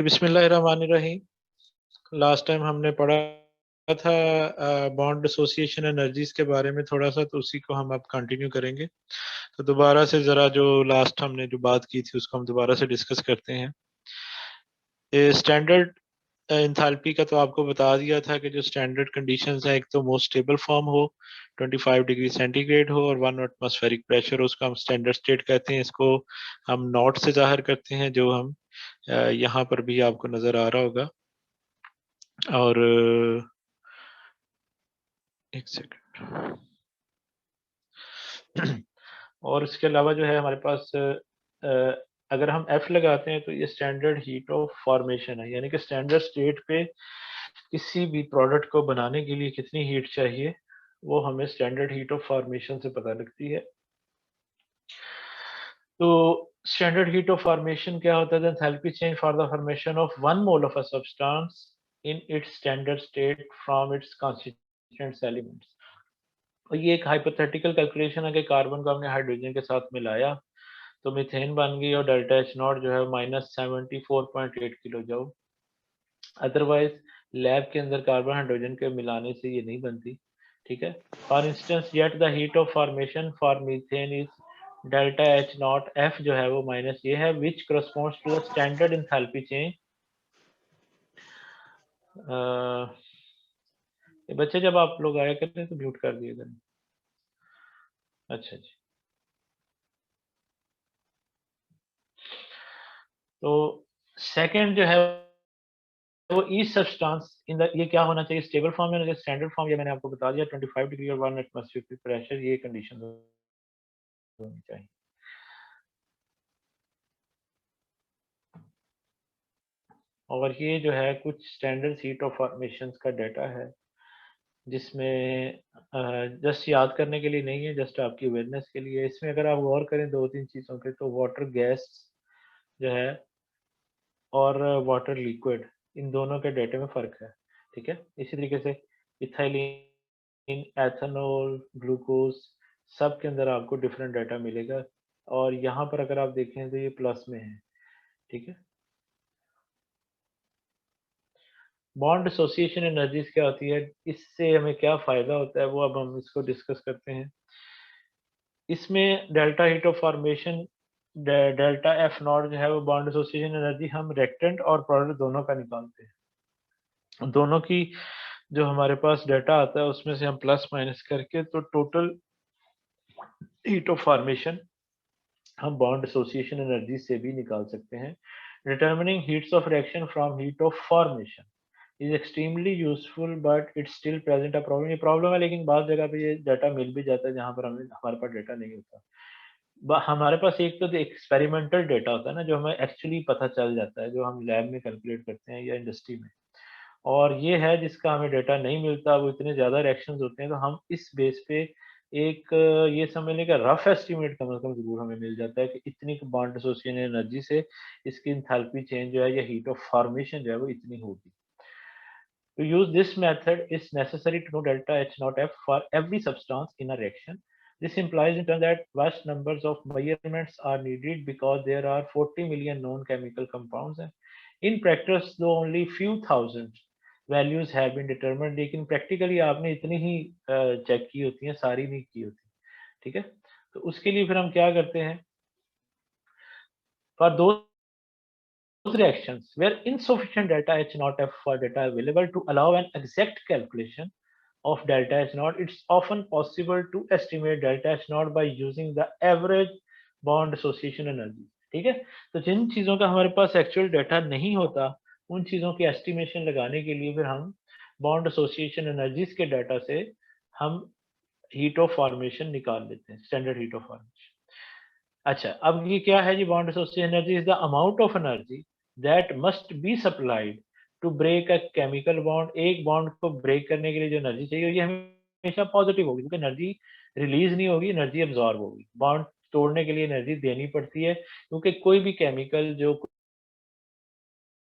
बिस्मिल्लाहिर्रहमानिर्रहीम। Last time हमने पढ़ा था बॉन्ड एसोसिएशन एनर्जीज के बारे में थोड़ा सा, तो उसी को हम अब कंटिन्यू करेंगे। तो दोबारा से जरा जो लास्ट हमने जो बात की थी उसको हम दोबारा से डिस्कस करते हैं। स्टैंडर्ड इंथैल्पी का तो आपको बता दिया था कि जो स्टैंडर्ड कंडीशंस है, एक तो मोस्ट स्टेबल फॉर्म हो, 25 डिग्री सेंटीग्रेड हो और 1 एटमॉस्फेरिक प्रेशर हो, उसको हम स्टैंडर्ड स्टेट कहते हैं। इसको हम नॉट से जाहिर करते हैं, जो हम यहाँ पर भी आपको नजर आ रहा होगा। और एक सेकंड। और इसके अलावा जो है हमारे पास अगर हम F लगाते हैं तो ये स्टैंडर्ड हीट ऑफ फॉर्मेशन है, यानी कि स्टैंडर्ड स्टेट पे किसी भी प्रोडक्ट को बनाने के लिए कितनी हीट चाहिए, वो हमें स्टैंडर्ड हीट ऑफ फॉर्मेशन से पता लगती है। तो स्टैंडर्ड हीट ऑफ फॉर्मेशन क्या होता है? Enthalpy change for the formation of 1 mole of a substance in its standard state from its constituents elements. और ये एक हाइपोथेटिकल कैलकुलेशन है कि कार्बन को हमने हाइड्रोजन के साथ मिलाया तो मीथेन बन गई, और डेल्टा एच नॉट जो है -74.8 किलो जूल। अदरवाइज लैब के अंदर कार्बन हाइड्रोजन के मिलाने से ये नहीं बनती। ठीक है। For instance yet the heat of formation for methane is delta H naught f जो है वो माइनस ये है, which corresponds to the standard enthalpy change. बच्चे जब आप लोग आया करते हैं तो म्यूट कर दिए करें। अच्छा जी। तो सेकंड जो है वो ईच सब्सटेंस इन द, ये क्या होना चाहिए? स्टेबल फॉर्म में, स्टैंडर्ड फॉर्म, ये मैंने आपको बता दिया 25 डिग्री और 1 एटमॉस्फेरिक प्रेशर, ये कंडीशन होनी चाहिए। और ये जो है कुछ स्टैंडर्ड हीट ऑफ फॉर्मेशन का डाटा है, जिसमें जस्ट याद करने के लिए नहीं है, जस्ट आपकी अवेयरनेस के लिए। इसमें अगर आप गौर करें दो तीन चीज़ों के, तो वाटर गैस जो है और वाटर लिक्विड, इन दोनों के डाटे में फ़र्क है। ठीक है। इसी तरीके से इथाइलिन, एथेनॉल, ग्लूकोज, सब के अंदर आपको डिफरेंट डाटा मिलेगा। और यहाँ पर अगर आप देखें तो ये प्लस में है। ठीक है। बॉन्ड एसोसिएशन एनर्जीज क्या होती है, इससे हमें क्या फ़ायदा होता है, वो अब हम इसको डिस्कस करते हैं। इसमें delta heat of formation, delta F not जो है वो बॉन्ड एसोसिएशन एनर्जी हम रिएक्टेंट और प्रोडक्ट दोनों का निकालते हैं। दोनों की जो हमारे पास डाटा आता है उसमें से हम प्लस माइनस करके तो टोटल हीट ऑफ फॉर्मेशन हम बॉन्ड एसोसिएशन एनर्जी से भी निकाल सकते हैं। Determining heats of reaction from heat of formation is extremely useful but it's still present a problem. ये प्रॉब्लम है, लेकिन बहुत जगह पे ये डाटा मिल भी जाता है जहाँ पर हमें हमारे पास डाटा नहीं होता। हमारे पास एक तो एक्सपेरिमेंटल डेटा होता है ना, जो हमें एक्चुअली पता चल जाता है, जो हम लैब में कैलकुलेट करते हैं या इंडस्ट्री में। और ये है जिसका हमें डेटा नहीं मिलता, वो इतने ज़्यादा रिएक्शंस होते हैं, तो हम इस बेस पे एक ये समझ लें कि रफ एस्टिमेट कम से कम ज़रूर हमें मिल जाता है कि इतनी बॉन्ड एसोसिएशन एनर्जी से इसकी एंथैल्पी चेंज जो है या हीट ऑफ फॉर्मेशन जो है वो इतनी होगी। To use this method, it's necessary to know delta H naught F for every substance in a reaction. This implies in turn that vast numbers of measurements are needed because there are 40 million known chemical compounds. In practice, though only few thousand values have been determined, लेकिन practically आपने इतनी ही check की होती हैं, सारी नहीं की होती। ठीक है। तो उसके लिए फिर हम क्या करते हैं? For those reactions where insufficient delta H naught F for data available to allow an exact calculation of delta H naught, it's often possible to estimate delta H naught by using the average bond association energy. ठीक है। तो जिन चीज़ों का हमारे पास actual data नहीं होता, उन चीज़ों की एस्टिमेशन लगाने के लिए फिर हम बॉन्ड एसोसिएशन एनर्जीज के डाटा से हम हीट ऑफ फॉर्मेशन निकाल लेते हैं, स्टैंडर्ड हीट ऑफ फॉर्मेशन। अच्छा, अब ये क्या है जी? Bond association energy is the amount of energy that must be supplied to break a chemical bond. एक बॉन्ड को ब्रेक करने के लिए जो एनर्जी चाहिए, ये हमेशा पॉजिटिव होगी, क्योंकि एनर्जी रिलीज नहीं होगी, एनर्जी एब्जॉर्ब होगी। बॉन्ड तोड़ने के लिए एनर्जी देनी पड़ती है, क्योंकि कोई भी केमिकल, जो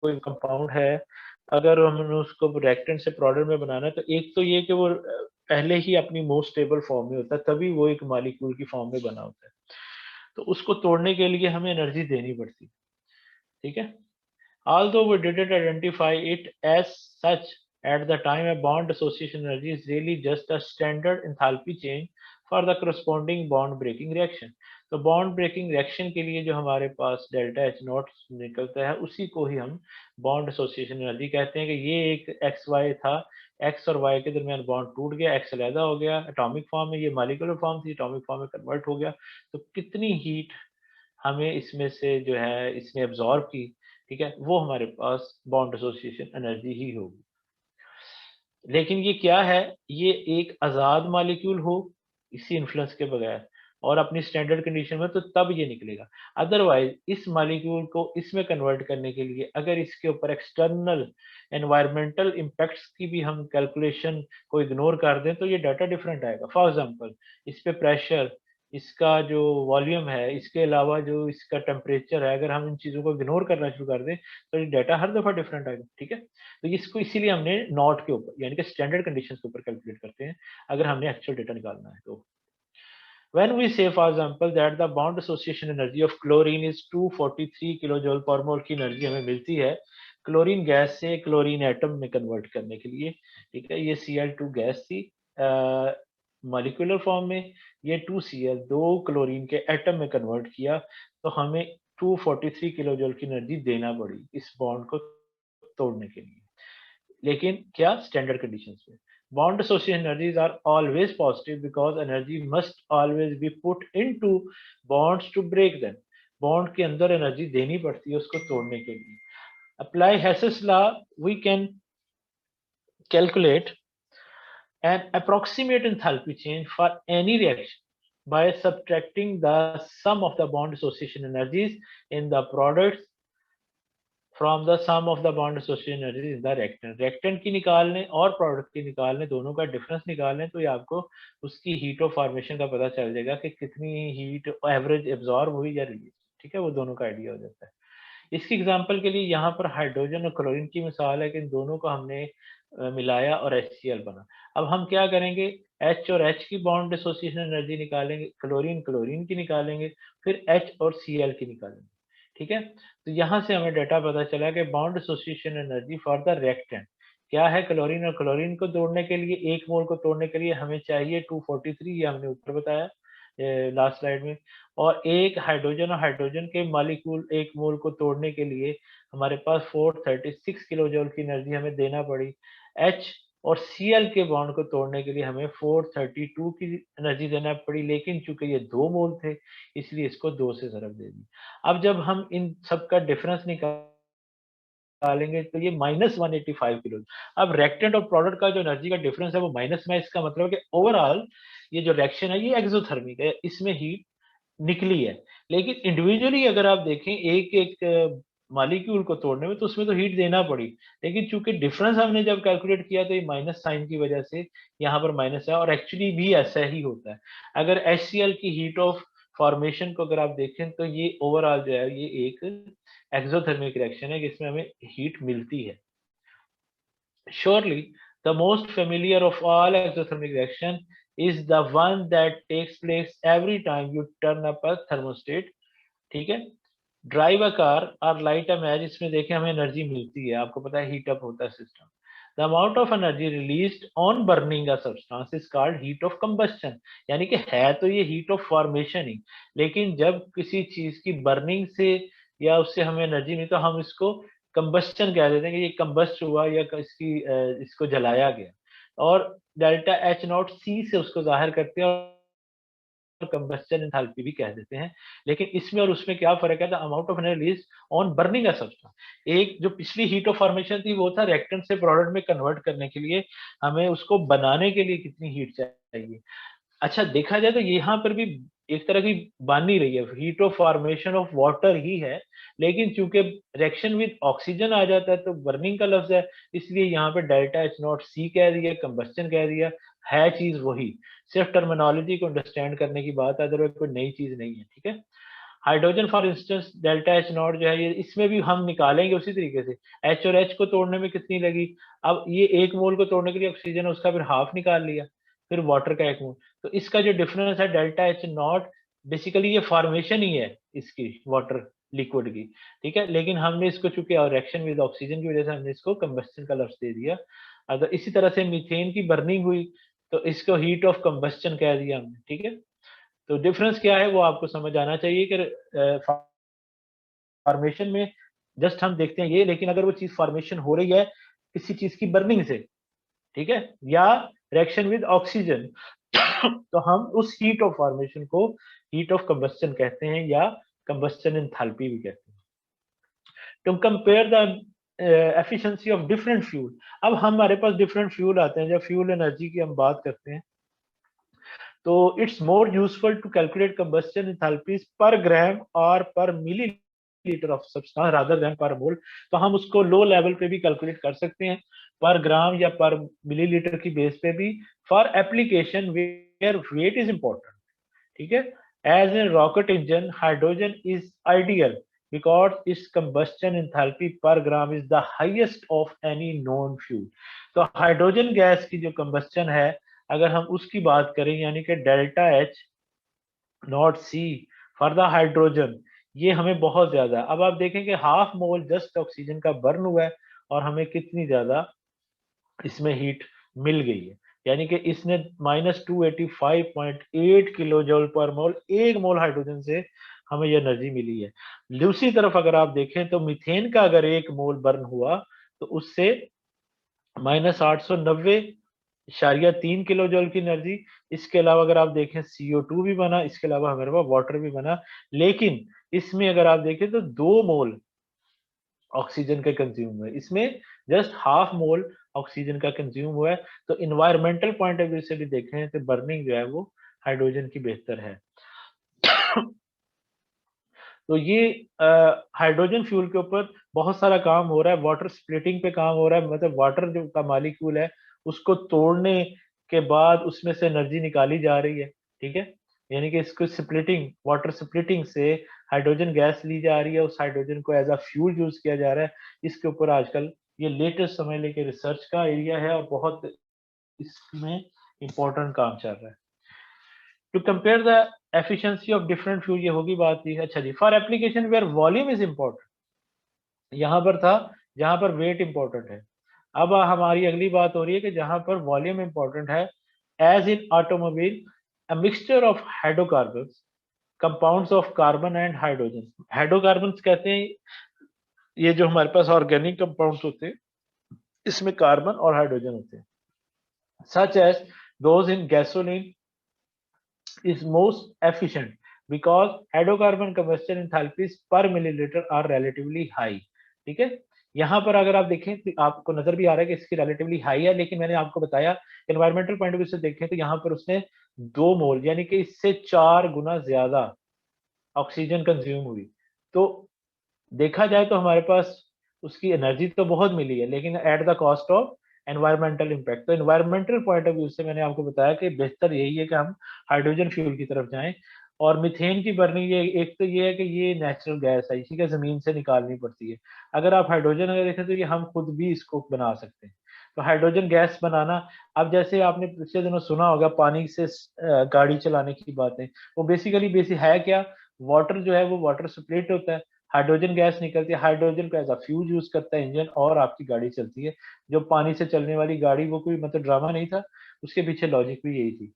कोई कंपाउंड है, अगर हमने उसको रिएक्टेंट से प्रोडक्ट में बनाना है, तो एक तो ये कि वो पहले ही अपनी मोस्ट स्टेबल फॉर्म में होता है, तभी वो एक मॉलिक्यूल की फॉर्म में बना होता है। तो उसको तोड़ने के लिए हमें एनर्जी देनी पड़ती है। ठीक है। Although we didn't identify it as such at the time, a bond dissociation energy is really just a standard enthalpy change for the corresponding bond breaking reaction. तो बॉन्ड ब्रेकिंग रिएक्शन के लिए जो हमारे पास डेल्टा एच नॉट निकलता है उसी को ही हम बॉन्ड एसोसिएशन एनर्जी कहते हैं कि ये एक एक्स वाई था, एक्स और वाई के दरमियान बॉन्ड टूट गया, एक्स अलहदा हो गया एटॉमिक फॉर्म में, ये मॉलिक्यूलर फॉर्म थी, एटॉमिक फॉर्म में कन्वर्ट हो गया, तो कितनी हीट हमें इसमें से जो है इसने एब्जॉर्ब की, ठीक है, वो हमारे पास बॉन्ड एसोसिएशन एनर्जी ही होगी। लेकिन ये क्या है, ये एक आज़ाद मॉलिक्यूल हो इसी इन्फ्लुएंस के बगैर और अपनी स्टैंडर्ड कंडीशन में, तो तब ये निकलेगा। अदरवाइज इस मॉलिक्यूल को इसमें कन्वर्ट करने के लिए अगर इसके ऊपर एक्सटर्नल एनवायरमेंटल इम्पैक्ट्स की भी हम कैलकुलेशन को इग्नोर कर दें तो ये डाटा डिफरेंट आएगा। फॉर एग्जांपल इस पे प्रेशर, इसका जो वॉल्यूम है, इसके अलावा जो इसका टेम्परेचर है, अगर हम इन चीज़ों को इग्नोर करना शुरू कर दें तो ये डाटा हर दफ़ा डिफरेंट आएगा, ठीक है? तो इसको इसीलिए हमने नॉट के ऊपर यानी कि स्टैंडर्ड कंडीशंस के ऊपर कैलकुलेट करते हैं अगर हमने एक्चुअल डेटा निकालना है तो। When we say for example that the bond association energy of chlorine is 243 kilojoule पर मोल की एनर्जी हमें मिलती है क्लोरीन गैस से क्लोरीन एटम में कन्वर्ट करने के लिए, ठीक है, ये Cl2 गैस थी मॉलिक्यूलर फॉर्म में, ये 2Cl दो क्लोरीन के एटम में कन्वर्ट किया तो हमें 243 किलोजूल की एनर्जी देना पड़ी इस बॉन्ड को तोड़ने के लिए, लेकिन क्या स्टैंडर्ड कंडीशंस में। Bond association energies are always positive because energy must always be put into bonds to break them. Bond के अंदर एनर्जी देनी पड़ती है उसको तोड़ने के लिए। Apply Hess's law, we can calculate an approximate enthalpy change for any reaction by subtracting the sum of the bond association energies in the products from the sum of the bond association energy in the reactant. Reactant की निकाल लें और product की निकाल लें, दोनों का difference निकाल लें तो ये आपको उसकी हीट ऑफ फॉर्मेशन का पता चल जाएगा कि कितनी हीट एवरेज एब्जॉर्ब हुई या रिलीज, ठीक है, वो दोनों का आइडिया हो जाता है। इसकी एग्जांपल के लिए यहाँ पर हाइड्रोजन और क्लोरीन की मिसाल है कि इन दोनों को हमने मिलाया और HCl बना। अब हम क्या करेंगे, H और H की बॉन्ड एसोसिएशन एनर्जी निकालेंगे, क्लोरीन क्लोरीन की निकालेंगे, फिर H और Cl की निकालेंगे, ठीक है। तो यहाँ से हमें डाटा पता चला कि bond association energy for the reactant क्या है, क्लोरीन और क्लोरीन को तोड़ने के लिए, एक मोल को तोड़ने के लिए हमें चाहिए 243, ये हमने ऊपर बताया लास्ट स्लाइड में, और एक हाइड्रोजन और हाइड्रोजन के मॉलिक्यूल एक मोल को तोड़ने के लिए हमारे पास 436 किलोजूल की एनर्जी हमें देना पड़ी। H और Cl के बॉन्ड को तोड़ने के लिए हमें 432 की एनर्जी देना पड़ी, लेकिन चूंकि ये 2 मोल थे इसलिए इसको 2 से ज़रब दे दी। अब जब हम इन सब का डिफरेंस निकालेंगे तो ये -185 किलो। अब रिएक्टेंट और प्रोडक्ट का जो एनर्जी का डिफरेंस है वो माइनस में, इसका मतलब है कि ओवरऑल ये जो रिएक्शन है ये एक्सोथर्मिक है, इसमें हीट निकली है। लेकिन इंडिविजुअली अगर आप देखें एक-एक मॉलिक्यूल को तोड़ने में तो उसमें तो हीट देना पड़ी। लेकिन चूँकि डिफरेंस हमने जब कैलकुलेट किया तो ये माइनस साइन की वजह से यहाँ पर माइनस है और एक्चुअली भी ऐसा ही होता है। अगर HCl की हीट ऑफ फॉर्मेशन को अगर आप देखें तो ये ओवरऑल जो है ये एक एक्सोथर्मिक रिएक्शन है जिसमें हमें हीट मिलती है। Surely, the most familiar of all exothermic reaction is the one that takes place every time you turn up a thermostat, ठीक है। ड्राइव अ कार और लाइट अ मैच, इसमें देखें हमें एनर्जी मिलती है, आपको पता है हीट अप होता है system. The amount of energy released on burning a substance is called heat of combustion, यानी कि है तो ये हीट ऑफ फॉर्मेशन ही, लेकिन जब किसी चीज की बर्निंग से या उससे हमें एनर्जी मिली तो हम इसको कंबस्शन कह देते हैं कि ये कंबस्ट हुआ या इसको जलाया गया, और डेल्टा एच नॉट सी से उसको जाहिर करते हैं और कंबस्शन एंथैल्पी भी कह देते हैं। लेकिन इसमें और उसमें क्या फ़र्क है, the amount of energy release on burning a substance. एक जो पिछली हीट ऑफ फॉर्मेशन थी वो था रिएक्टेंट से प्रोडक्ट में कन्वर्ट करने के लिए हमें उसको बनाने के लिए कितनी हीट चाहिए। अच्छा देखा जाए तो यहाँ पर भी एक तरह की बन ही रही है, heat of formation of water ही है, लेकिन चूंकि रिएक्शन विद ऑक्सीजन आ जाता है तो बर्निंग का लफ्ज है, इसलिए यहाँ पे डेल्टा एच नॉट सी कह दिया, कंबस्टन कह दिया, है चीज वही, सिर्फ टर्मिनोलॉजी को अंडरस्टैंड करने की बात है, अदरवाइज कोई नई चीज नहीं है, ठीक है। Hydrogen for instance delta H not जो है ये इसमें भी हम निकालेंगे उसी तरीके से, एच और एच को तोड़ने में कितनी लगी, अब ये एक मोल को तोड़ने के लिए ऑक्सीजन उसका फिर हाफ निकाल लिया, फिर वाटर का एक मोल, तो इसका जो डिफरेंस है डेल्टा एच नॉट, बेसिकली ये फॉर्मेशन ही है इसकी वाटर लिक्विड की, ठीक है। लेकिन हमने इसको चूंकि रिएक्शन विद ऑक्सीजन की वजह से हमने इसको कंबस्टन का लफ्ज दे दिया। अगर इसी तरह से मीथेन की बर्निंग हुई तो इसको हीट ऑफ कंबस्टन कह दिया हमने, ठीक है। तो डिफरेंस क्या है वो आपको समझ आना चाहिए कि फॉर्मेशन में जस्ट हम देखते हैं ये, लेकिन अगर वो चीज फॉर्मेशन हो रही है किसी चीज की बर्निंग से, ठीक है, या रिएक्शन विद ऑक्सीजन तो हम उस हीट ऑफ फॉर्मेशन को हीट ऑफ कंबस्टन कहते हैं या कंबस्टन एंथैल्पी भी कहते हैं। To compare the efficiency of different fuel, अब हमारे पास डिफरेंट फ्यूल आते हैं, जब फ्यूल एनर्जी की हम बात करते हैं तो it's more useful to calculate combustion enthalpies per gram और per millilitre of substance rather than per mole. तो हम उसको लो लेवल पे भी कैलकुलेट कर सकते हैं, पर ग्राम या पर मिलीलीटर की बेस पे भी, for application where weight is important, ठीक है। As in rocket engine hydrogen is ideal because its combustion enthalpy per gram is the highest of any known fuel। तो हाइड्रोजन गैस की जो कंबस्टन है अगर हम उसकी बात करें यानी कि delta H naught C for the hydrogen, ये हमें बहुत ज्यादा है। अब आप देखें कि हाफ मोल जस्ट ऑक्सीजन का बर्न हुआ है और हमें कितनी ज्यादा इसमें हीट मिल गई है, यानी कि इसने -285.8 किलो जूल पर मोल, एक मोल हाइड्रोजन से हमें यह एनर्जी मिली है। दूसरी तरफ अगर आप देखें तो मीथेन का अगर एक मोल बर्न हुआ तो उससे -890.3 किलो जूल की एनर्जी। इसके अलावा अगर आप देखें CO2 भी बना, इसके अलावा हमारे पास वाटर भी बना, लेकिन इसमें अगर आप देखें तो 2 मोल ऑक्सीजन के कंज्यूम हुए, इसमें जस्ट हाफ मोल ऑक्सीजन का कंज्यूम हुआ है। तो इन्वायरमेंटल पॉइंट ऑफ व्यू से भी देखें तो बर्निंग जो है वो हाइड्रोजन की बेहतर है। तो ये हाइड्रोजन फ्यूल के ऊपर बहुत सारा काम हो रहा है, वाटर स्प्लिटिंग पे काम हो रहा है, मतलब वाटर जो का मालिक्यूल है उसको तोड़ने के बाद उसमें से एनर्जी निकाली जा रही है, ठीक है। यानी कि इसको स्प्लिटिंग, वाटर स्प्लिटिंग से हाइड्रोजन गैस ली जा रही है, उस हाइड्रोजन को एज अ फ्यूल यूज किया जा रहा है। इसके ऊपर आजकल ये लेटेस्ट समझ लेके रिसर्च का एरिया है और बहुत इसमें इंपॉर्टेंट काम चल रहा है। To compare the efficiency of different fuel, ये होगी बात थी। अच्छा जी, for application where volume is important, यहाँ पर था जहां पर वेट इंपॉर्टेंट है। अब हमारी अगली बात हो रही है कि जहां पर वॉल्यूम इंपॉर्टेंट है, as in automobile a mixture of hydrocarbons compounds of carbon and hydrogen. Hydrocarbons कहते हैं ये जो हमारे पास ऑर्गेनिक कंपाउंड्स होते हैं, इसमें कार्बन और हाइड्रोजन होते हैं, such as those in gasoline is most efficient because hydrocarbon combustion enthalpies per milliliter are relatively high, ठीक है। यहाँ पर अगर आप देखें तो आपको नजर भी आ रहा है कि इसकी relatively high है, लेकिन मैंने आपको बताया environmental point of view से देखें तो यहाँ पर उसने 2 मोल यानी कि इससे 4 गुना ज्यादा ऑक्सीजन कंज्यूम हुई। तो देखा जाए तो हमारे पास उसकी एनर्जी तो बहुत मिली है, लेकिन at the cost of environmental impact. तो एनवायरमेंटल पॉइंट ऑफ व्यू से मैंने आपको बताया कि बेहतर यही है कि हम हाइड्रोजन फ्यूल की तरफ जाएं। और मीथेन की बर्निंग, ये एक तो ये है कि ये नेचुरल गैस है, इसी का जमीन से निकालनी पड़ती है। अगर आप हाइड्रोजन अगर देखें तो ये हम खुद भी इसको बना सकते हैं। तो हाइड्रोजन गैस बनाना, अब जैसे आपने पिछले दिनों सुना होगा पानी से गाड़ी चलाने की बातें, वो बेसिकली है क्या, वाटर जो है वो वाटर स्प्लिट होता है, हाइड्रोजन गैस निकलती है, हाइड्रोजन को एज अ फ्यूल यूज करता है इंजन और आपकी गाड़ी चलती है। जो पानी से चलने वाली गाड़ी वो कोई मतलब ड्रामा नहीं था, उसके पीछे लॉजिक भी यही थी।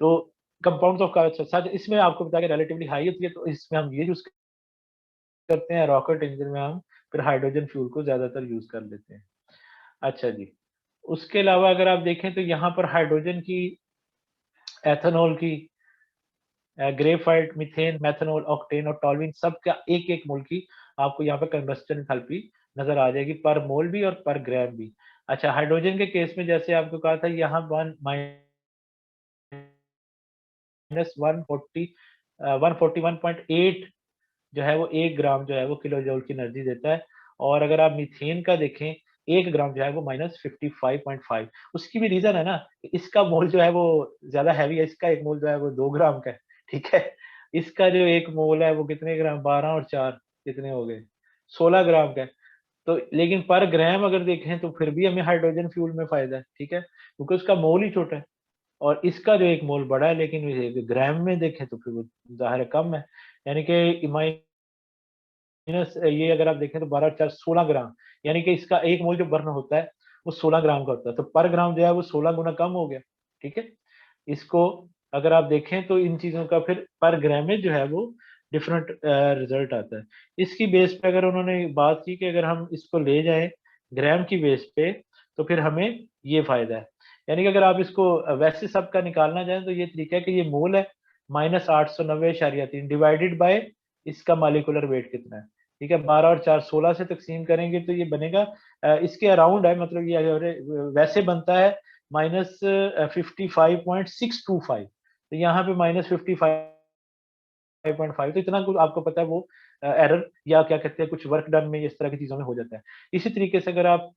तो कंपाउंड्स ऑफ सच इसमें आपको बताया कि रिलेटिवली हाई होती है, तो इसमें हम ये यूज करते हैं, रॉकेट इंजन में हम फिर हाइड्रोजन फ्यूल को ज्यादातर यूज कर लेते हैं। अच्छा जी, उसके अलावा अगर आप देखें तो यहाँ पर हाइड्रोजन की, एथेनॉल की, ग्रेफाइट, मीथेन, मेथनॉल, ऑक्टेन और टॉल्यूइन सब का एक एक मोल की आपको यहाँ पर कंबस्टन एंथैल्पी नजर आ जाएगी, पर मोल भी और पर ग्राम भी। अच्छा, हाइड्रोजन के केस में जैसे आपको कहा था यहाँ 1 141.8 जो है वो 1 ग्राम जो है वो किलो जूल की एनर्जी देता है। और अगर आप मीथेन का देखें 1 ग्राम जो है वो -55.5। उसकी भी रीजन है ना, इसका मोल जो है वो ज्यादा हैवी है, इसका एक मोल जो है वो 2 ग्राम का है, ठीक है। इसका जो एक मोल है वो कितने ग्राम, 12 और 4 कितने हो गए, 16 ग्राम का है। तो लेकिन पर ग्राम अगर देखें तो फिर भी हमें हाइड्रोजन फ्यूल में फायदा है, ठीक है, क्योंकि उसका मोल ही छोटा है और इसका जो 1 मोल बड़ा है, लेकिन ग्राम में देखें तो फिर वो ज़ाहिर है कम है। यानी कि माइनस ये अगर आप देखें तो 12 और 4 16 ग्राम, यानी कि इसका 1 मोल जो बर्न होता है वो 16 ग्राम का होता है, तो पर ग्राम जो है वो 16 गुना कम हो गया, ठीक है? इसको अगर आप देखें तो इन चीज़ों का फिर पर ग्रामेज जो है वो डिफरेंट रिज़ल्ट आता है। इसकी बेस पे अगर उन्होंने बात की कि अगर हम इसको ले जाएँ ग्राम की बेस पे, तो फिर हमें ये फ़ायदा है। यानी कि अगर आप इसको वैसे सबका निकालना चाहें तो ये तरीका है कि ये मोल है -890.3 डिवाइडेड बाय इसका मॉलिक्यूलर वेट कितना है, ठीक है? 12 और 4 16 से तक़सीम करेंगे तो ये बनेगा इसके अराउंड है, मतलब ये अगर वैसे बनता है माइनस 55.625, तो यहाँ पे -55.5, तो इतना कुछ आपको पता है वो एरर या क्या कहते हैं कुछ वर्क डन में इस तरह की चीज़ों में हो जाता है। इसी तरीके से अगर आप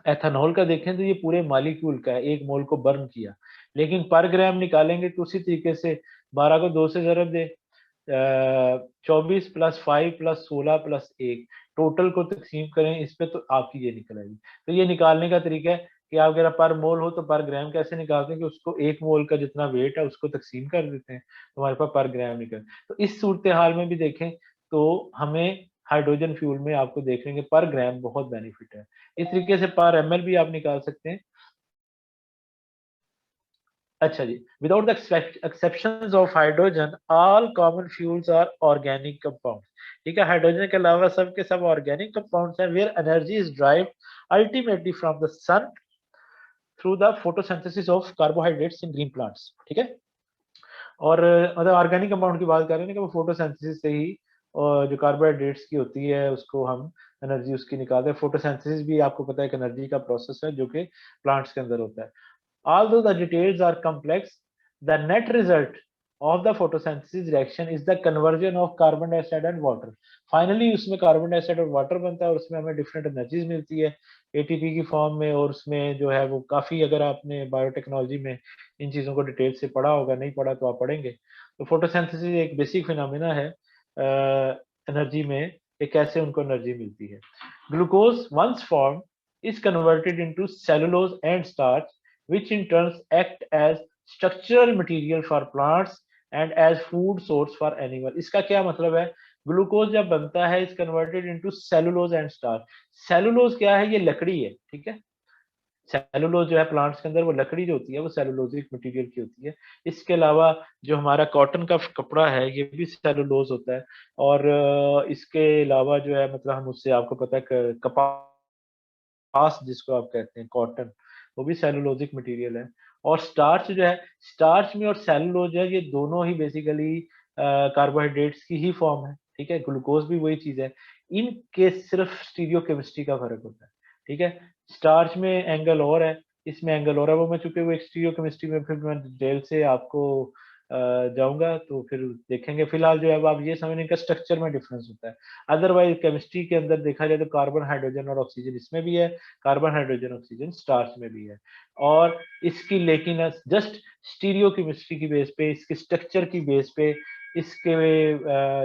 एथेनॉल का देखें तो ये पूरे मॉलिक्यूल का है, 1 मोल को बर्न किया। लेकिन पर ग्राम निकालेंगे तो उसी तरीके से 12 को 2 से ज़रब दें, 24 प्लस 5 प्लस 16 प्लस 1 टोटल को तक़सीम करें इस पे तो आपकी ये निकल आएगी। तो ये निकालने का तरीका है कि आप अगर पर मोल हो तो पर ग्राम कैसे निकालते हैं कि उसको 1 मोल का जितना वेट है उसको तक़सीम कर देते हैं, तो हमारे पास पर ग्राम निकल। तो इस सूरत-ए-हाल में भी देखें तो हमें हाइड्रोजन फ्यूल में आपको देखेंगे पर ग्राम बहुत बेनिफिट है। इस तरीके से पर एमएल भी आप निकाल सकते हैं। अच्छा जी, without the exceptions of hydrogen all common fuels are organic compounds. ठीक है, हाइड्रोजन के अलावा सब के सब ऑर्गेनिक कंपाउंड्स हैं where energy is derived ultimately from the sun through the photosynthesis of carbohydrates in green plants. ठीक है, और मतलब ऑर्गेनिक कंपाउंड की बात कर रहे हैं ना कि वो फोटोसिंथेसिस से ही जो कार्बोहाइड्रेट्स की होती है उसको हम एनर्जी उसकी निकालते हैं। फोटोसिंथेसिस भी आपको पता है एक एनर्जी का प्रोसेस है जो कि प्लांट्स के अंदर होता है। Although the details are complex, the net result of the photosynthesis reaction is the conversion of carbon dioxide and water. Finally, उसमें कार्बन डाइऑक्साइड और वाटर बनता है और उसमें हमें डिफरेंट एनर्जीज मिलती है एटीपी की फॉर्म में, और उसमें जो है वो काफ़ी, अगर आपने बायोटेक्नोलॉजी में इन चीज़ों को डिटेल से पढ़ा होगा, नहीं पढ़ा तो आप पढ़ेंगे। तो फोटोसिंथेसिस एक बेसिक फिनोमिना है एनर्जी में कि कैसे उनको एनर्जी मिलती है। Glucose once form is converted into cellulose and starch, which in turn act as structural material for plants and as food source for animal। इसका क्या मतलब है? ग्लूकोज जब बनता है is converted into cellulose and starch. Cellulose क्या है? ये लकड़ी है, ठीक है। सेलुलोज जो है प्लांट्स के अंदर वो लकड़ी जो होती है वो सेलुलोजिक मटेरियल की होती है। इसके अलावा जो हमारा कॉटन का कपड़ा है ये भी सेलुलोज होता है। और इसके अलावा जो है मतलब हम उससे आपको पता है कपास जिसको आप कहते हैं कॉटन, वो भी सेलुलोजिक मटेरियल है। और स्टार्च जो है, स्टार्च में और सेलुलोज जो है ये दोनों ही बेसिकली कार्बोहाइड्रेट्स की ही फॉर्म है, ठीक है। ग्लूकोज भी वही चीज है, इनके सिर्फ स्टीरियो केमिस्ट्री का फर्क होता है, ठीक है। स्टार्च में एंगल और है, इसमें एंगल और है, वो मैं चूंकि वो एक स्टीरियो केमिस्ट्री में फिर मैं डिटेल से आपको जाऊंगा तो फिर देखेंगे। फिलहाल जो है अब आप ये समझ इनका स्ट्रक्चर में डिफरेंस होता है। अदरवाइज केमिस्ट्री के अंदर देखा जाए तो कार्बन हाइड्रोजन और ऑक्सीजन इसमें भी है, कार्बन हाइड्रोजन ऑक्सीजन स्टार्च में भी है। और इसकी लेकिन जस्ट स्टीरियो केमिस्ट्री की बेस पे, इसके स्ट्रक्चर की बेस पे, इसके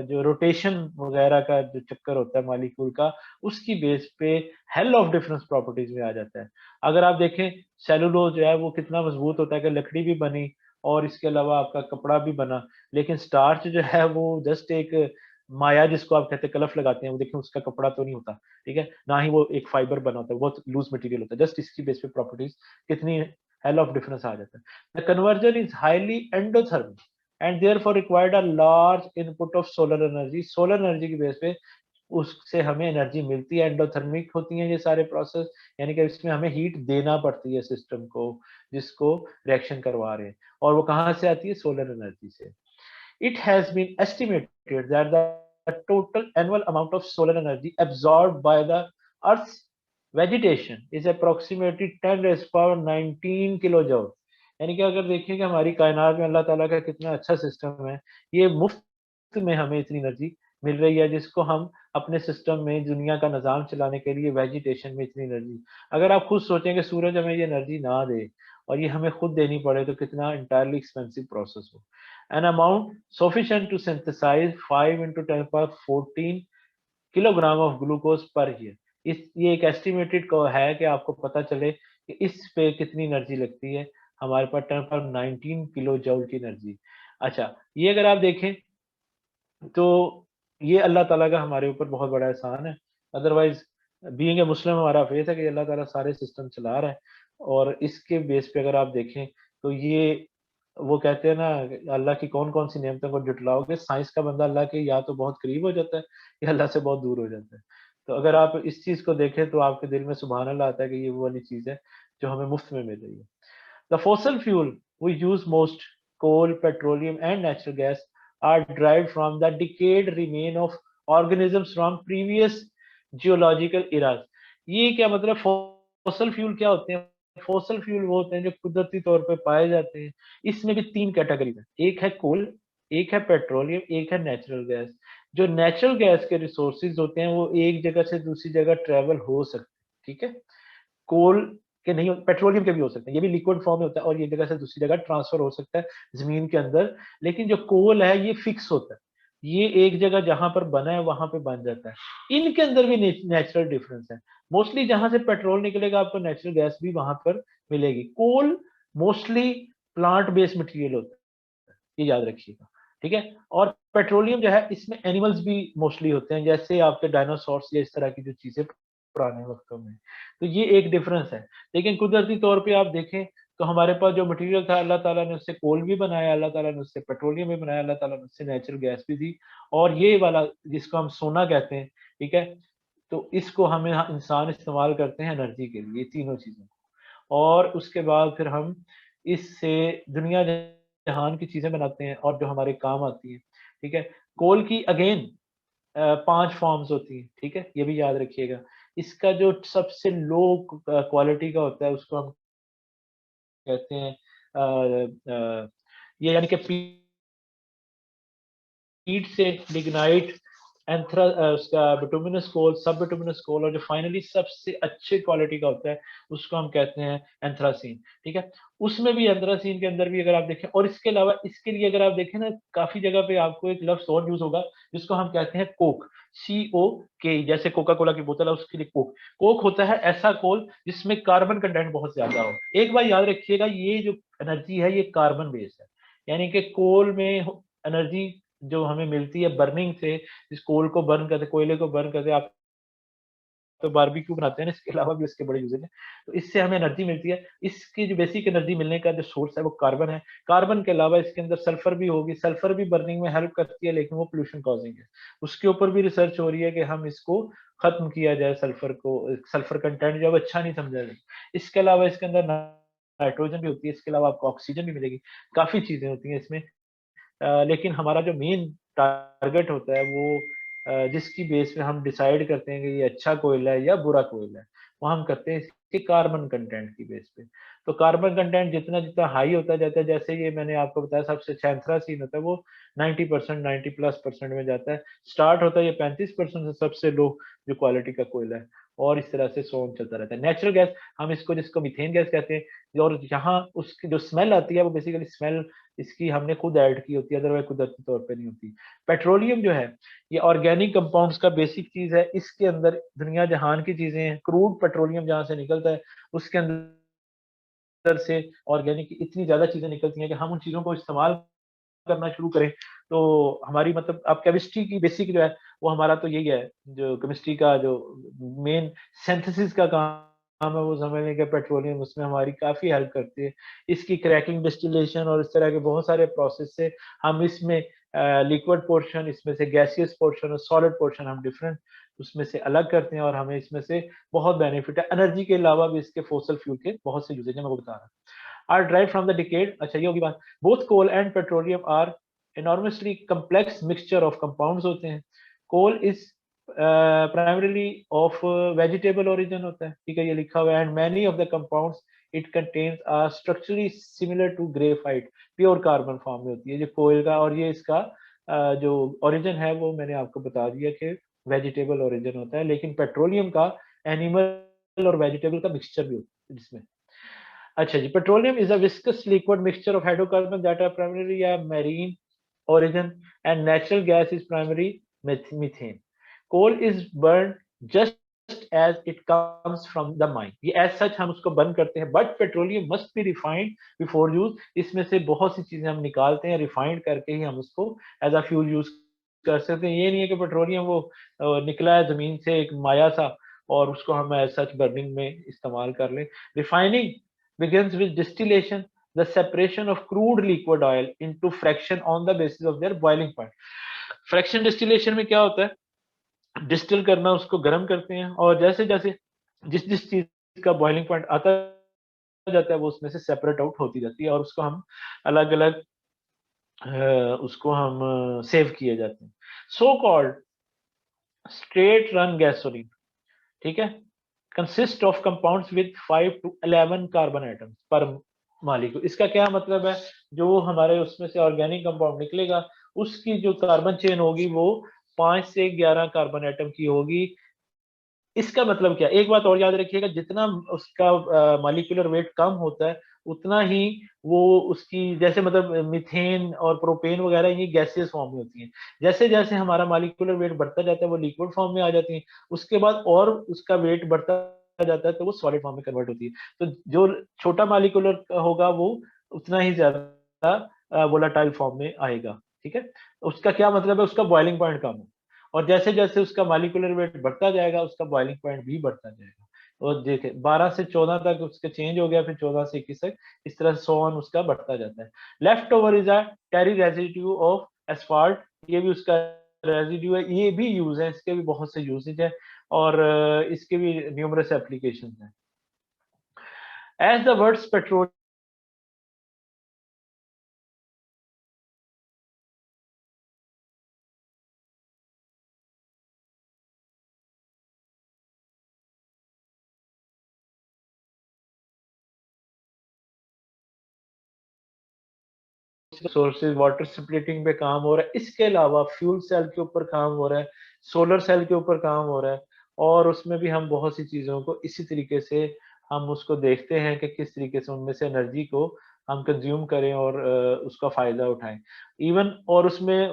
जो रोटेशन वगैरह का जो चक्कर होता है मॉलिक्यूल का, उसकी बेस पे हेल ऑफ डिफरेंस प्रॉपर्टीज में आ जाता है। अगर आप देखें सेलुलोज जो है वो कितना मजबूत होता है कि लकड़ी भी बनी और इसके अलावा आपका कपड़ा भी बना। लेकिन स्टार्च जो है वो जस्ट एक माया जिसको आप कहते हैं कलफ लगाते हैं, वो देखिए उसका कपड़ा तो नहीं होता, ठीक है, ना ही वो एक फाइबर बना होता है, बहुत लूज मटेरियल होता है। जस्ट इसकी बेस पे प्रॉपर्टीज कितनी हेल ऑफ डिफरेंस आ जाता है। The conversion is highly endothermic and therefore required a large input of solar energy. Solar energy की बेस पे उससे हमें एनर्जी मिलती है। एंडोथर्मिक होती हैं ये सारे प्रोसेस, यानी कि इसमें हमें हीट देना पड़ती है सिस्टम को जिसको रिएक्शन करवा रहे हैं, और वो कहाँ से आती है? सोलर एनर्जी से। It has been estimated that the total annual amount of solar energy absorbed by the Earth's vegetation is approximately 10 raised power 19 kilojoule. यानी कि अगर देखें कि हमारी कायनात में अल्लाह ताला का कितना अच्छा सिस्टम है, ये मुफ्त में हमें इतनी एनर्जी मिल रही है जिसको हम अपने सिस्टम में दुनिया का निज़ाम चलाने के लिए वेजिटेशन में इतनी एनर्जी, अगर आप खुद सोचें कि सूरज हमें ये एनर्जी ना दे और ये हमें खुद देनी पड़े तो कितना इंटायरली एक्सपेंसिव प्रोसेस हो। An amount sufficient to synthesize 5 into 10 power 14 kilogram of glucose per year. इस ये एक एस्टिमेटेड को है कि आपको पता चले कि इस पे कितनी एनर्जी लगती है। हमारे पास 10 पर 19 किलो जूल की एनर्जी। अच्छा, ये अगर आप देखें तो ये अल्लाह ताला का हमारे ऊपर बहुत बड़ा एहसान है। अदरवाइज़ बीइंग ए मुस्लिम हमारा फेथ है कि अल्लाह ताला सारे सिस्टम चला रहा है और इसके बेस पे अगर आप देखें तो ये वो कहते हैं ना अल्लाह की कौन-कौन सी नेमतों को जुटलाओगे, साइंस का बंदा अल्लाह के या तो बहुत करीब हो जाता है या अल्लाह से बहुत दूर हो जाता है। तो अगर आप इस चीज़ को देखें तो आपके दिल में सुभान अल्लाह आता है कि ये वो वाली चीज़ है जो हमें मुफ्त में मिल रही है। The fossil fuel we use most, coal, petroleum, and natural gas, are derived from the decayed remain of organisms from previous geological eras. ये क्या मतलब फॉसल फ्यूल क्या होते हैं? फॉसल फ्यूल वो होते हैं जो कुदरती तौर पे पाए जाते हैं। इसमें भी 3 कैटेगरी है। एक है कोल, एक है पेट्रोलियम, एक है नेचुरल गैस। जो नेचुरल गैस के रिसोर्सेज होते हैं वो एक जगह से दूसरी जगह ट्रैवल हो सकते हैं, ठीक है? कोल के नहीं पेट्रोलियम के भी हो सकते हैं, ये भी लिक्विड फॉर्म में होता है और ये एक जगह से दूसरी जगह ट्रांसफर हो सकता है ज़मीन के अंदर, लेकिन जो कोल है ये फिक्स होता है। ये एक जगह जहाँ पर बना है वहाँ पे बन जाता है। इनके अंदर भी नेचुरल डिफरेंस है। मोस्टली जहाँ से पेट्रोल निकलेगा आपको नेचुरल गैस भी वहाँ पर मिलेगी। कोल मोस्टली प्लांट बेस्ड मटेरियल होता है, ये याद रखिएगा, ठीक है? और पेट्रोलियम जो है इसमें एनिमल्स भी मोस्टली होते हैं, जैसे आपके डायनासोर्स या इस तरह की जो चीज़ें पुराने वक़्तों में। तो ये एक डिफरेंस है। लेकिन कुदरती तौर पे आप देखें तो हमारे पास जो मटेरियल था अल्लाह ताला ने उससे कोल भी बनाया, अल्लाह ताला ने उससे पेट्रोलियम भी बनाया, अल्लाह ताला ने उससे नेचुरल गैस भी दी और ये वाला जिसको हम सोना कहते हैं, ठीक है? तो इसको हमें इंसान इस्तेमाल करते हैं एनर्जी के लिए, तीनों चीज़ों को। और उसके बाद फिर हम इससे दुनिया जहान की चीज़ें बनाते हैं और जो हमारे काम आती हैं, ठीक है? कोल की अगेन 5 फॉर्म्स होती हैं, ठीक है? ये भी याद रखिएगा। इसका जो सबसे लो क्वालिटी का होता है उसको हम कहते हैं ये यानी कि पीट से लिग्नाइट उसका बिटुमिनस कोल, सब बिटुमिनस कोल और जो फाइनली सबसे अच्छे क्वालिटी का होता है उसको हम कहते हैं एंथ्रासीन, ठीक है? उसमें भी एंथ्रासीन के अंदर भी अगर आप देखें और इसके अलावा इसके लिए अगर आप देखें ना काफ़ी जगह पे आपको एक लफ्ज़ और यूज़ होगा जिसको हम कहते हैं कोक, COK जैसे कोका कोला की बोतल है उसके लिए कोक। कोक होता है ऐसा कोल जिसमें कार्बन कंटेंट बहुत ज़्यादा हो। एक बात याद रखिएगा ये जो एनर्जी है ये कार्बन बेस्ड है। यानी कि कोल में एनर्जी जो हमें मिलती है बर्निंग से, इस कोल को बर्न करते कोयले को बर्न करके आप तो बारबेक्यू बनाते हैं ना, इसके अलावा भी इसके बड़े यूज़ेज हैं। तो इससे हमें एनर्जी मिलती है। इसकी जो बेसिक एनर्जी मिलने का जो सोर्स है वो कार्बन है। कार्बन के अलावा इसके अंदर सल्फर भी होगी, सल्फर भी बर्निंग में हेल्प करती है लेकिन वो पॉल्यूशन कॉज़िंग है। उसके ऊपर भी रिसर्च हो रही है कि हम इसको खत्म किया जाए सल्फर को, सल्फर कंटेंट जो है वो अच्छा नहीं समझा जाए। इसके अलावा इसके अंदर नाइट्रोजन भी होती है, इसके अलावा आपको ऑक्सीजन भी मिलेगी। काफ़ी चीज़ें होती हैं इसमें। लेकिन हमारा जो मेन टारगेट होता है वो जिसकी बेस पे हम डिसाइड करते हैं कि ये अच्छा कोयला है या बुरा कोयला है, वो हम करते हैं इसके कार्बन कंटेंट की बेस पे। तो कार्बन कंटेंट जितना-जितना हाई होता जाता है, जैसे ये मैंने आपको बताया सबसे अच्छा एंथ्रासीन होता है, वो 90% 90 प्लस परसेंट में जाता है। स्टार्ट होता है ये 35% से सबसे लो जो क्वालिटी का कोयला है और इस तरह से सो ऑन चलता रहता है। नेचुरल गैस हम इसको जिसको मीथेन गैस कहते हैं और यहाँ उसकी जो स्मेल आती है वो बेसिकली स्मेल इसकी हमने खुद ऐड की होती है, अदरवाइज़ कुदरती तौर पे नहीं होती। पेट्रोलियम जो है, ये ऑर्गेनिक कंपाउंड्स का बेसिक चीज़ है, इसके अंदर दुनिया जहान की चीज़ें हैं, क्रूड पेट्रोलियम जहाँ से निकलता है, उसके अंदर से ऑर्गेनिक इतनी ज़्यादा चीज़ें निकलती हैं कि हम उन चीज़ों को इस्तेमाल करना शुरू करें, तो हमारी मतलब अब केमिस्ट्री की बेसिक जो है, वो हमारा तो यही है, जो केमिस्ट्री का जो मेन सिंथेसिस का काम है, वो समझ लें कि पेट्रोलियम उसमें हमारी काफ़ी हेल्प करती है। इसकी क्रैकिंग, डिस्टिलेशन और इस तरह के बहुत सारे प्रोसेस से हम इसमें लिक्विड पोर्शन, इसमें से गैसियस पोर्शन और सॉलिड पोर्शन हम डिफरेंट उसमें से अलग करते हैं और हमें इसमें से बहुत बेनिफिट है। एनर्जी के अलावा भी इसके फॉसिल फ्यूल के बहुत से यूसेज हैं, मैं वो बता रहा हूँ। Are derived from the decade अच्छा ये होगी बात। Both coal and petroleum are enormously complex mixture of compounds होते हैं। Coal is primarily of vegetable origin होता है, ठीक है, ये लिखा हुआ है and many of the compounds it contains are structurally similar to graphite, pure carbon form में होती है। जो कोयल का और ये इसका जो ओरिजिन है वो मैंने आपको बता दिया कि वेजिटेबल ओरिजिन होता है, लेकिन पेट्रोलियम का एनिमल और वेजिटेबल का मिक्सचर भी होता है जिसमें। अच्छा जी, petroleum is a viscous liquid mixture of hydrocarbon that are primary या marine origin and natural gas is primary methane. Coal is burned just as it comes from the mine, ये as such हम उसको burn करते हैं, but petroleum must be refined before use, इसमें से बहुत सी चीजें हम निकालते हैं, रिफाइंड करके ही हम उसको एज अ फ्यूल यूज कर सकते हैं। ये नहीं है कि पेट्रोलियम वो निकला है जमीन से एक माया सा और उसको हम एज सच बर्निंग में इस्तेमाल कर लें। Refining begins with distillation, the separation of crude liquid oil into fraction on the basis of their boiling point। Fraction distillation में क्या होता है, डिस्टिल करना, उसको गर्म करते हैं और जैसे जैसे जिस जिस चीज का बॉइलिंग पॉइंट आता जाता है वो उसमें से सेपरेट आउट होती जाती है और उसको हम अलग अलग उसको हम सेव किए जाते हैं। So called straight run gasoline, ठीक है, consist of compounds with 5 to 11 carbon atoms पर मॉलिक्यूल। इसका क्या मतलब है, जो हमारे उसमें से ऑर्गेनिक कंपाउंड निकलेगा उसकी जो कार्बन चेन होगी वो 5 से 11 कार्बन एटम की होगी। इसका मतलब क्या, एक बात और याद रखिएगा, जितना उसका मॉलिक्यूलर वेट कम होता है उतना ही वो उसकी, जैसे मतलब मीथेन और प्रोपेन वगैरह ये गैसियस फॉर्म में होती हैं, जैसे जैसे हमारा मॉलिक्यूलर वेट बढ़ता जाता है वो लिक्विड फॉर्म में आ जाती हैं, उसके बाद और उसका वेट बढ़ता जाता है तो वो सॉलिड फॉर्म में कन्वर्ट होती है। तो जो छोटा मॉलिक्यूलर होगा वो उतना ही ज्यादा वोलाटाइल फॉर्म में आएगा, ठीक है। उसका क्या मतलब है, उसका बॉइलिंग पॉइंट कम है और जैसे जैसे उसका मॉलिक्यूलर वेट बढ़ता जाएगा उसका बॉइलिंग पॉइंट भी बढ़ता जाएगा। और देखे 12 से 14 तक उसके चेंज हो गया, फिर 14 से 21 तक, इस तरह सो ऑन उसका बढ़ता जाता है। Left over is a tarry residue of asphalt, ये भी उसका रेजिड्यू है, ये भी यूज है, इसके भी बहुत से यूसेज है और इसके भी न्यूमरस एप्लीकेशन है। As the words petrol sources, water splitting पे काम हो रहा है, इसके अलावा फ्यूल सेल के ऊपर काम हो रहा है, सोलर सेल के ऊपर काम हो रहा है और उसमें भी हम बहुत सी चीज़ों को इसी तरीके से हम उसको देखते हैं कि किस तरीके से उनमें से एनर्जी को हम कंज्यूम करें और उसका फ़ायदा उठाएं। इवन और उसमें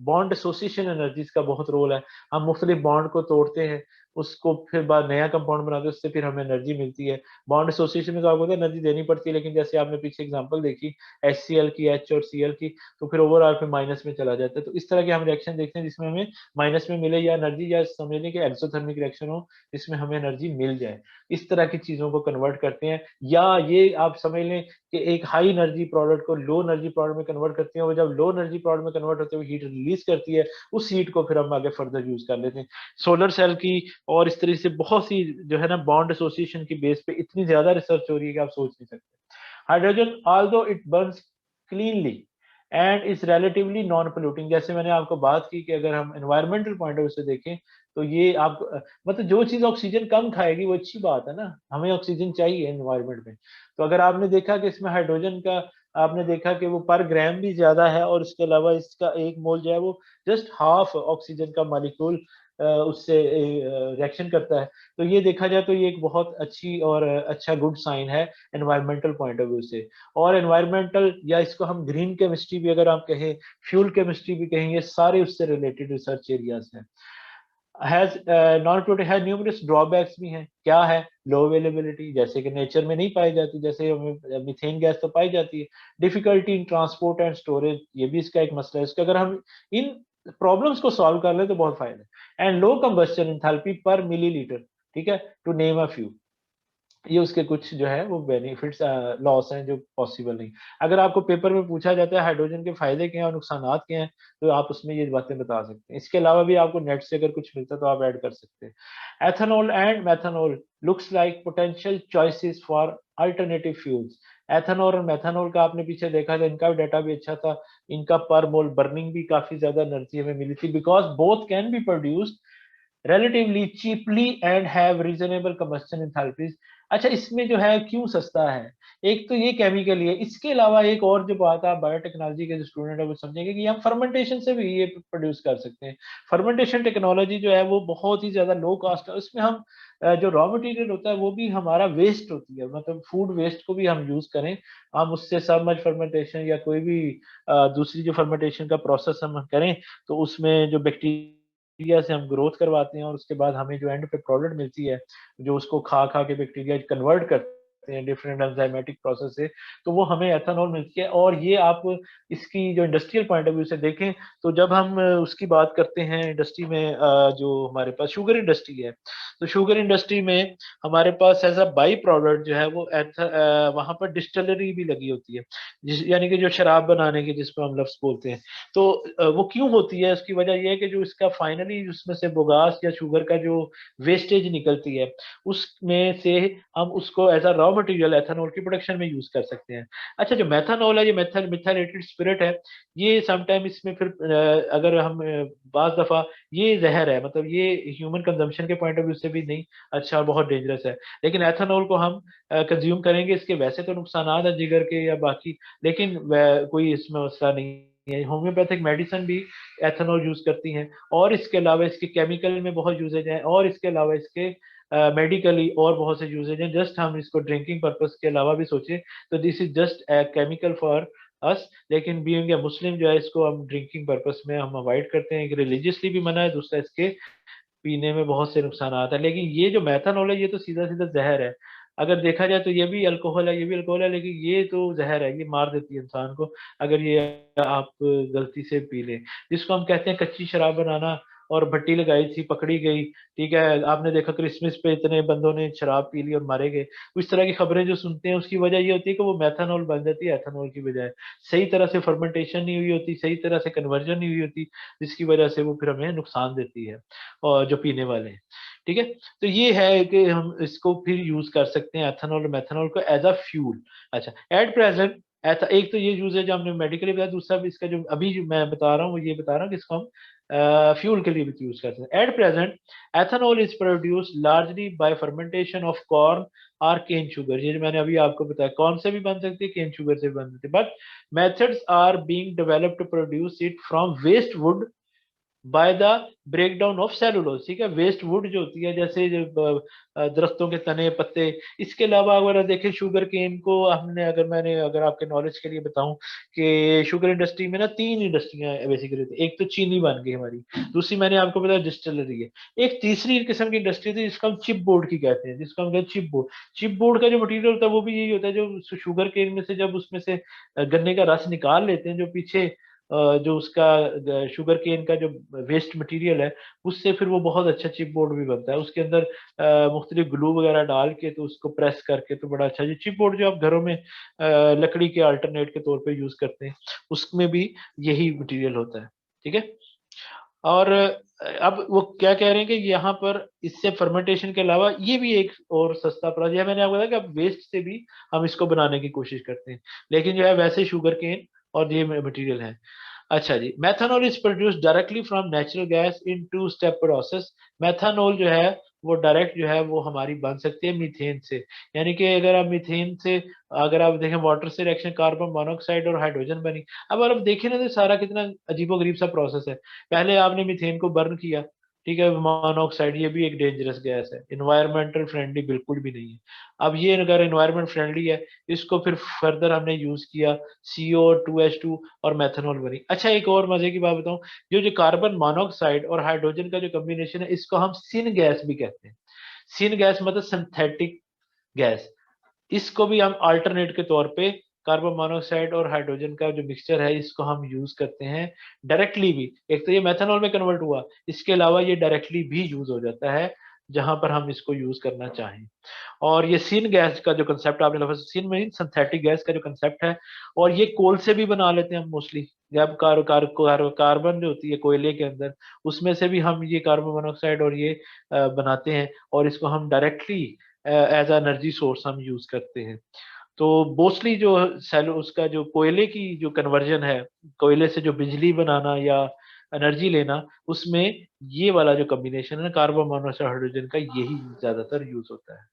बॉन्ड एसोसिएशन एनर्जीज का बहुत रोल है, हम मुख्तलिफ बॉन्ड को तोड़ते हैं, उसको फिर बाद नया कंपाउंड बनाते हैं, उससे फिर हमें एनर्जी मिलती है। बॉन्ड एसोसिएशन में तो आपको एनर्जी देनी पड़ती है, लेकिन जैसे आपने पीछे एग्जांपल देखी HCl की, H और Cl की, तो फिर ओवरऑल फिर माइनस में चला जाता है। तो इस तरह के हम रिएक्शन देखते हैं जिसमें हमें माइनस में मिले या एनर्जी, या समझ लें कि एक्सोथर्मिक रिएक्शन हो जिसमें हमें एनर्जी मिल जाए, इस तरह की चीजों को कन्वर्ट करते हैं। या ये आप समझ लें कि एक हाई एनर्जी प्रोडक्ट को लो एनर्जी प्रोडक्ट में कन्वर्ट करते हैं, और जब लो एनर्जी प्रोडक्ट में कन्वर्ट होते हुए हीट रिलीज करती है, उस हीट को फिर हम आगे फर्दर यूज कर लेते हैं सोलर सेल की। और इस तरह से बहुत सी जो है ना बॉन्ड एसोसिएशन की बेस पे इतनी ज्यादा रिसर्च हो रही है कि आप सोच नहीं सकते। Hydrogen although it burns cleanly and is relatively non polluting, जैसे मैंने आपको बात की कि अगर हम एनवायरमेंटल पॉइंट ऑफ व्यू से देखें तो ये आप मतलब जो चीज ऑक्सीजन कम खाएगी वो अच्छी बात है ना, हमें ऑक्सीजन चाहिए एनवायरमेंट में। तो अगर आपने देखा कि इसमें हाइड्रोजन का, आपने देखा कि वो पर ग्राम भी ज्यादा है और इसके अलावा इसका एक मोल जो है वो जस्ट हाफ ऑक्सीजन का मालिक्यूल उससे रिएक्शन करता है। तो ये देखा जाए तो ये एक बहुत अच्छी और अच्छा गुड साइन है एनवायरमेंटल पॉइंट ऑफ व्यू से। और एनवायरमेंटल या इसको हम ग्रीन केमिस्ट्री भी अगर आप कहें, फ्यूल केमिस्ट्री भी कहें, ये सारे उससे रिलेटेड रिसर्च एरियाज हैं। हैज नॉन प्रोटेक्ट है, न्यूमरस ड्रॉबैक्स भी हैं। क्या है, लो अवेलेबिलिटी, जैसे कि नेचर में नहीं पाई जाती, जैसे मीथेन गैस तो पाई जाती है। Difficulty in transport and storage, ये भी इसका एक मसला है, इसका अगर हम इन प्रॉब्लम्स को सॉल्व कर ले तो बहुत फायदा है। एंड लो कंबस्शन एंथैल्पी पर मिलीलीटर, ठीक है, टू नेम अ फ्यू, ये उसके कुछ जो है वो बेनिफिट्स लॉस हैं जो पॉसिबल नहीं। अगर आपको पेपर में पूछा जाता है हाइड्रोजन के फायदे क्या हैं और नुकसानात क्या हैं, तो आप उसमें ये बातें बता सकते हैं। इसके अलावा भी आपको नेट से अगर कुछ मिलता है तो आप ऐड कर सकते हैं। Ethanol and methanol looks like potential choices for alternative fuels. Ethanol और मेथेनॉल का आपने पीछे देखा था, इनका भी डाटा भी अच्छा था, इनका पर मोल बर्निंग भी काफी ज्यादा एनर्जी हमें मिली थी, because both can be produced relatively cheaply and have reasonable combustion enthalpies। अच्छा, इसमें जो है क्यों सस्ता है, एक तो ये केमिकल है, इसके अलावा एक और जो बात आप बायोटेक्नोलॉजी के जो स्टूडेंट है वो समझेंगे कि हम फर्मेंटेशन से भी ये प्रोड्यूस कर सकते हैं। फर्मेंटेशन टेक्नोलॉजी जो है वो बहुत ही ज्यादा लो कॉस्ट है, उसमें हम जो रॉ मटेरियल होता है वो भी हमारा वेस्ट होती है, मतलब फूड वेस्ट को भी हम यूज करें, हम उससे सबमर्ज फर्मेंटेशन या कोई भी दूसरी जो फर्मेंटेशन का प्रोसेस हम करें तो उसमें जो बैक्टीरिया बैक्टीरिया से हम ग्रोथ करवाते हैं और उसके बाद हमें जो एंड पे प्रोडक्ट मिलती है, जो उसको खा खा के बैक्टीरिया कन्वर्ट करते हैं डिफरेंट एंजाइमेटिक प्रोसेस से, तो वो हमें एथेनॉल मिलती है। और ये आप इसकी जो इंडस्ट्रियल पॉइंट ऑफ व्यू से देखें, तो जब हम उसकी बात करते हैं इंडस्ट्री में, जो हमारे पास शुगर इंडस्ट्री है, तो शुगर इंडस्ट्री में हमारे पास एज अ बाई प्रोडक्ट जो है वो वहाँ पर डिस्टिलरी भी लगी होती है, यानी कि जो शराब बनाने की जिसको हम लफ्ज बोलते हैं। तो वो क्यों होती है, उसकी वजह यह है कि जो इसका फाइनली उसमें से बोगास या शुगर का जो वेस्टेज निकलती है, उसमें से हम उसको as a raw material ethanol की प्रोडक्शन में यूज कर सकते हैं। अच्छा, जो मेथानॉल है, ये मिथाइलेटेड स्पिरिट है, ये समटाइम इसमें फिर अगर हम बाज दफा ये जहर है, मतलब ये ह्यूमन कंजम्पशन के पॉइंट ऑफ व्यू से भी नहीं अच्छा, बहुत डेंजरस है। लेकिन एथेनॉल को हम कंज्यूम करेंगे, इसके वैसे तो नुकसान है जिगर के या बाकी, लेकिन कोई इसमें मसला नहीं है। होम्योपैथिक मेडिसिन भी एथेनॉल यूज करती हैं, और इसके अलावा इसके केमिकल में बहुत यूजेज हैं, और इसके अलावा इसके मेडिकली और बहुत से यूजेज हैं। जस्ट हम इसको ड्रिंकिंग पर्पस के अलावा भी सोचें तो this is just a chemical for us, लेकिन बीइंग ए मुस्लिम जो है इसको हम ड्रिंकिंग पर्पस में हम अवॉइड करते हैं कि रिलीजियसली भी मना है, दूसरा इसके पीने में बहुत से नुकसान आता है। लेकिन ये जो मेथनॉल है, ये तो सीधा सीधा जहर है। अगर देखा जाए तो ये भी अल्कोहल है, ये भी अल्कोहल है, लेकिन ये तो जहर है, ये मार देती है इंसान को अगर ये आप गलती से पी लें। जिसको हम कहते हैं कच्ची शराब बनाना, और भट्टी लगाई थी, पकड़ी गई, ठीक है, आपने देखा क्रिसमस पे इतने बंदों ने शराब पी ली और मारे गए। इस तरह की खबरें जो सुनते हैं, उसकी वजह ये होती है कि वो मेथनॉल बन जाती है एथेनॉल की बजाय। सही तरह से फर्मेंटेशन नहीं हुई होती, सही तरह से कन्वर्जन नहीं हुई होती, जिसकी वजह से वो फिर हमें नुकसान देती है, और जो पीने वाले हैं। ठीक है, तो ये है कि हम इसको फिर यूज कर सकते हैं एथेनॉल और मेथनॉल को एज अ फ्यूल। अच्छा, एट प्रेजेंट एक तो ये यूजेज हमने मेडिकली बताया, दूसरा भी इसका जो अभी जो मैं बता रहा हूँ वो ये बता रहा हूँ कि इसको हम फ्यूल के लिए भी यूज करते हैं। At present ethanol is produce largely bye fermentation of corn और केन शुगर। ये जो मैंने अभी आपको बताया, कौन से भी बन सकती है, केन शुगर से भी बन सकती है, but methods are being developed to produce it from waste wood by the break down of cellulose. ठीक है, वेस्ट वुड जो होती है, जैसे जो दरख्तों के तने पत्ते। इसके अलावा अगर देखें शुगर केन को, हमने अगर आपके नॉलेज के लिए बताऊं कि शुगर इंडस्ट्री में ना 3 इंडस्ट्रियां बेसिकली थी। एक तो चीनी बन गई हमारी, दूसरी मैंने आपको बताया डिस्टिलरी है, एक तीसरी किस्म की इंडस्ट्री थी जिसको हम चिप बोर्ड की कहते हैं, जिसको हम कहते हैं चिप बोर्ड। चिप बोर्ड का जो मटेरियल होता है वो भी यही होता है, जो शुगर केन में से जब उसमें से गन्ने का रस निकाल लेते हैं, जो पीछे जो उसका शुगर केन का जो वेस्ट मटेरियल है, उससे फिर वो बहुत अच्छा चिप बोर्ड भी बनता है। उसके अंदर मुख्तलिफ ग्लू वगैरह डाल के, तो उसको प्रेस करके तो बड़ा अच्छा, जो चिप बोर्ड जो आप घरों में लकड़ी के अल्टरनेट के तौर पे यूज करते हैं, उसमें भी यही मटेरियल होता है। ठीक है, और अब वो क्या कह रहे हैं कि यहाँ पर इससे फर्मेंटेशन के अलावा ये भी एक और सस्ता प्रोजेक्ट है। मैंने आपको बताया कि अब वेस्ट से भी हम इसको बनाने की कोशिश करते हैं, लेकिन जो है वैसे शुगर केन और ये मटेरियल है। अच्छा जी, methanol is produced directly from natural gas in two step process. Methanol जो है वो डायरेक्ट जो है वो हमारी बन सकती है मीथेन से। यानी कि अगर आप मीथेन से, अगर आप देखें वाटर से रिएक्शन, कार्बन मोनोऑक्साइड और हाइड्रोजन बनी। अब अगर आप देखें ना, तो सारा कितना अजीबोगरीब सा प्रोसेस है। पहले आपने मीथेन को बर्न किया, ठीक है, मोनोऑक्साइड, ये भी एक डेंजरस गैस है, इन्वायरमेंटल फ्रेंडली बिल्कुल भी नहीं है। अब ये अगर इन्वायरमेंट फ्रेंडली है, इसको फिर फर्दर हमने यूज किया, CO2H2 और मेथनॉल बनी। अच्छा, एक और मजे की बात बताऊं, जो जो कार्बन मोनोऑक्साइड और हाइड्रोजन का जो कॉम्बिनेशन है, इसको हम सिन गैस भी कहते हैं। सिन गैस मतलब सिंथेटिक गैस। इसको भी हम अल्टरनेट के तौर पे कार्बन मोनोऑक्साइड और हाइड्रोजन का जो मिक्सचर है, इसको हम यूज करते हैं डायरेक्टली भी। एक तो ये मेथनॉल में कन्वर्ट हुआ, इसके अलावा ये डायरेक्टली भी यूज हो जाता है जहां पर हम इसको यूज करना चाहें। और ये सीन गैस का जो कंसेप्ट आपने लफ्ज सीन में, सिंथेटिक गैस का जो कंसेप्ट है, और ये कोल से भी बना लेते हैं हम मोस्टली। जब कार्बन जो होती है कोयले के अंदर, उसमें से भी हम ये कार्बन मोनोऑक्साइड और ये बनाते हैं, और इसको हम डायरेक्टली एज एनर्जी सोर्स हम यूज करते हैं। तो मोस्टली जो सेल उसका जो कोयले की जो कन्वर्जन है, कोयले से जो बिजली बनाना या एनर्जी लेना, उसमें ये वाला जो कॉम्बिनेशन है कार्बन मोनोऑक्साइड हाइड्रोजन का, यही ज्यादातर यूज होता है।